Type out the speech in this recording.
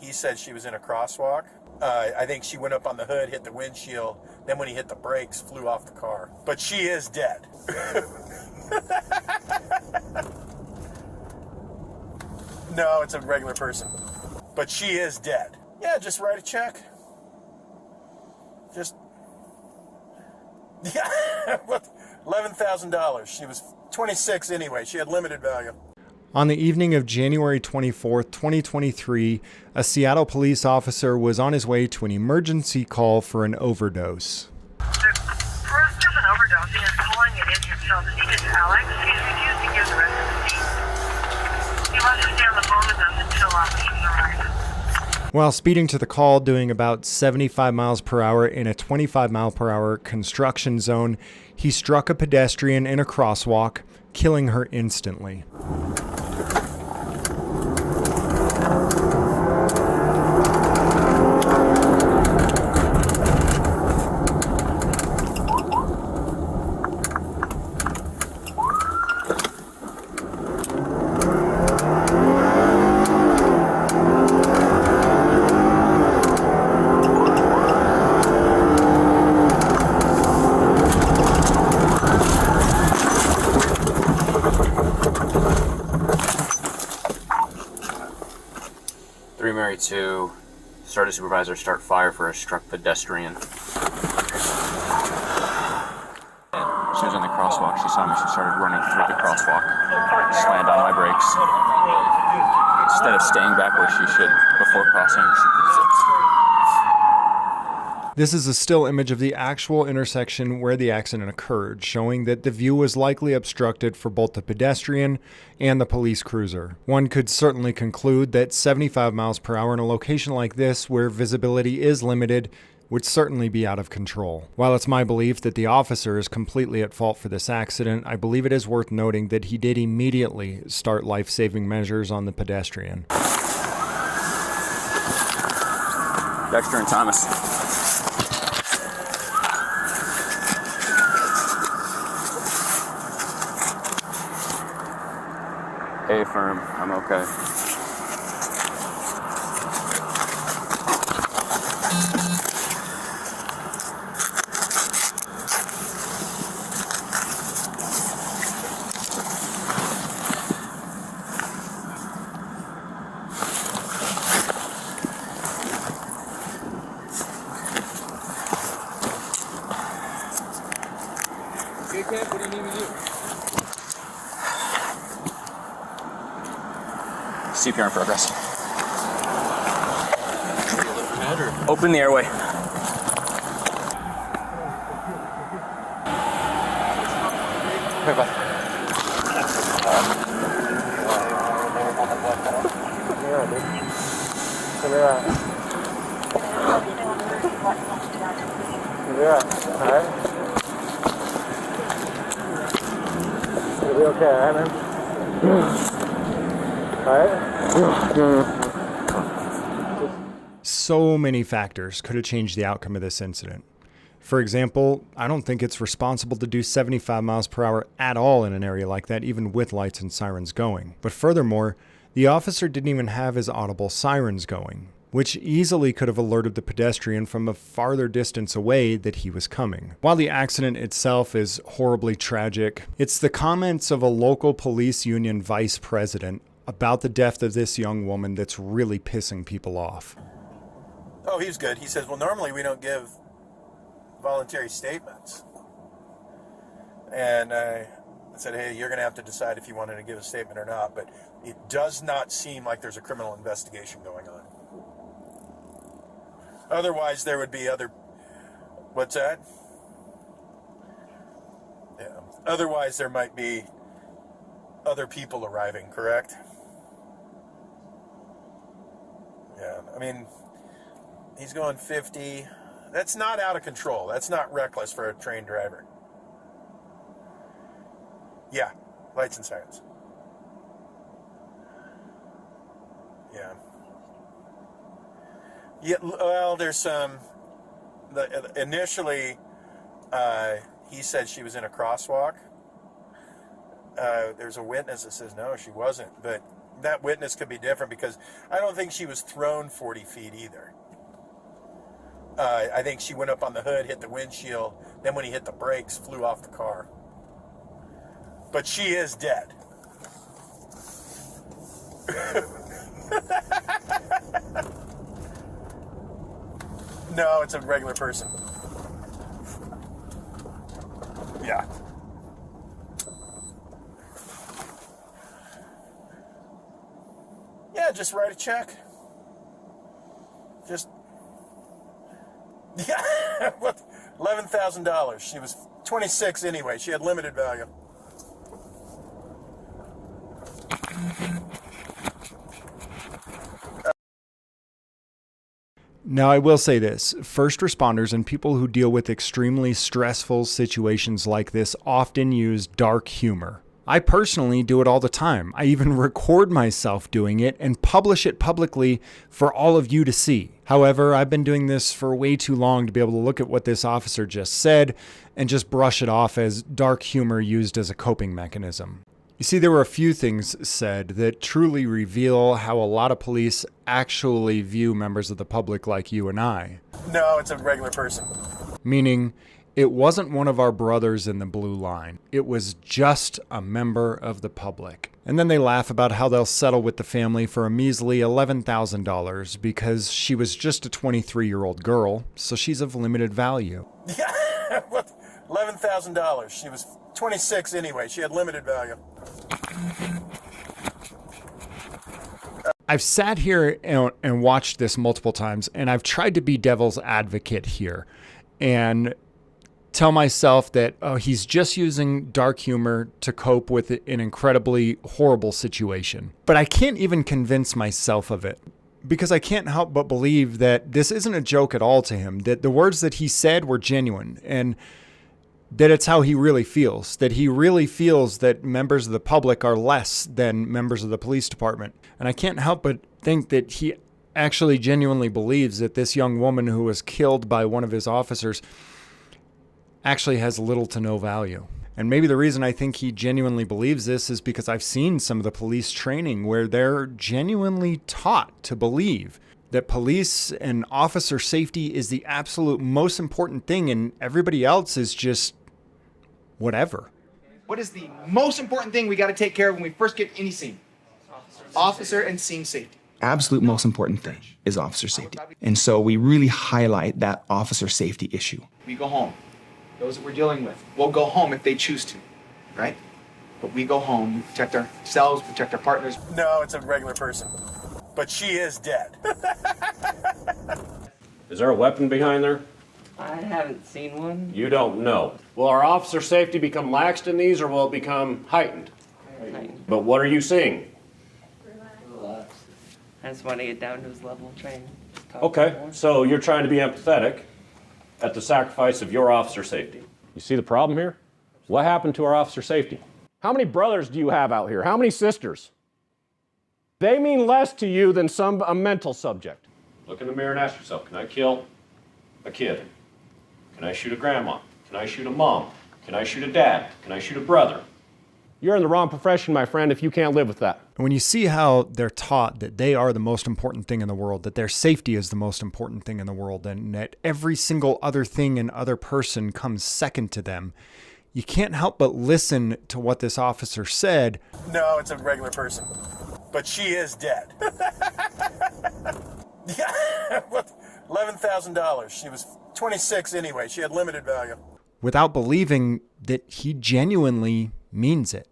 he said she was in a crosswalk. I think she went up on the hood, hit the windshield, then when he hit the brakes, flew off the car. But she is dead. No, it's a regular person. But she is dead. Yeah, just write a check. Just, yeah, $11,000. She was 26 anyway. She had limited value. On the evening of January 24th, 2023, a Seattle police officer was on his way to an emergency call for an overdose. The first of an overdose, he is calling it in himself. His name is Alex. He is refused to give the rest of the name. He wants to stay on the phone with us until he arrives. While speeding to the call, doing about 75 miles per hour in a 25 mile per hour construction zone, he struck a pedestrian in a crosswalk, killing her instantly. To start a supervisor, start fire for a struck pedestrian. She was in the crosswalk. She saw me. She started running through the crosswalk. Slammed on my brakes. Instead of staying back where she should before crossing, she This is a still image of the actual intersection where the accident occurred, showing that the view was likely obstructed for both the pedestrian and the police cruiser. One could certainly conclude that 75 miles per hour in a location like this, where visibility is limited, would certainly be out of control. While it's my belief that the officer is completely at fault for this accident, I believe it is worth noting that he did immediately start life-saving measures on the pedestrian. Dexter and Thomas. Hey, firm, I'm okay. Okay, Ken, what do you need me to do? CPR in progress. Open the airway. Okay, bye. You'll be okay, all right, man? So many factors could have changed the outcome of this incident. For example, I don't think it's responsible to do 75 miles per hour at all in an area like that, even with lights and sirens going. But furthermore, the officer didn't even have his audible sirens going, which easily could have alerted the pedestrian from a farther distance away that he was coming. While the accident itself is horribly tragic, it's the comments of a local police union vice president about the death of this young woman that's really pissing people off. Oh, he's good. He says, well, normally we don't give voluntary statements. And I said, hey, you're going to have to decide if you wanted to give a statement or not, but it does not seem like there's a criminal investigation going on. Otherwise, there would be other... What's that? Yeah. Otherwise, there might be other people arriving, correct? Yeah, I mean, he's going 50. That's not out of control. That's not reckless for a trained driver. Yeah, lights and sirens. Yeah. Yeah, well, there's some... Initially, he said she was in a crosswalk. There's a witness that says, no, she wasn't. But that witness could be different because I don't think she was thrown 40 feet either. I think she went up on the hood, hit the windshield, then when he hit the brakes, flew off the car. But she is dead. No, it's a regular person. Yeah. Yeah, just write a check. Just, yeah, $11,000. She was 26 anyway. She had limited value. Now, I will say this. First responders and people who deal with extremely stressful situations like this often use dark humor. I personally do it all the time. I even record myself doing it and publish it publicly for all of you to see. However, I've been doing this for way too long to be able to look at what this officer just said and just brush it off as dark humor used as a coping mechanism. You see, there were a few things said that truly reveal how a lot of police actually view members of the public like you and I. No, it's a regular person. Meaning, it wasn't one of our brothers in the blue line. It was just a member of the public. And then they laugh about how they'll settle with the family for a measly $11,000 because she was just a 23-year-old girl, so she's of limited value. Yeah, $11,000. She was 26 anyway. She had limited value. I've sat here and watched this multiple times, and I've tried to be devil's advocate here and tell myself that, oh, he's just using dark humor to cope with an incredibly horrible situation. But I can't even convince myself of it because I can't help but believe that this isn't a joke at all to him, that the words that he said were genuine and that it's how he really feels, that he really feels that members of the public are less than members of the police department. And I can't help but think that he actually genuinely believes that this young woman who was killed by one of his officers actually has little to no value. And maybe the reason I think he genuinely believes this is because I've seen some of the police training where they're genuinely taught to believe that police and officer safety is the absolute most important thing and everybody else is just whatever. What is the most important thing we got to take care of when we first get any scene? Officer and scene safety. Absolute most important thing is officer safety. And so we really highlight that officer safety issue. We go home. Those that we're dealing with will go home if they choose to, right? But we go home, we protect ourselves, protect our partners. No, it's a regular person. But she is dead. Is there a weapon behind there? I haven't seen one. You don't know. Will our officer safety become laxed in these or will it become heightened? Heightened. But what are you seeing? Relax. I just want to get down to his level of training. Okay, so you're trying to be empathetic at the sacrifice of your officer safety. You see the problem here? What happened to our officer safety? How many brothers do you have out here? How many sisters? They mean less to you than a mental subject. Look in the mirror and ask yourself, can I kill a kid? Can I shoot a grandma? Can I shoot a mom? Can I shoot a dad? Can I shoot a brother? You're in the wrong profession, my friend, if you can't live with that. And when you see how they're taught that they are the most important thing in the world, that their safety is the most important thing in the world, and that every single other thing and other person comes second to them, you can't help but listen to what this officer said. No, it's a regular person. But she is dead. Yeah, $11,000. She was 26 anyway. She had limited value. Without believing that he genuinely means it.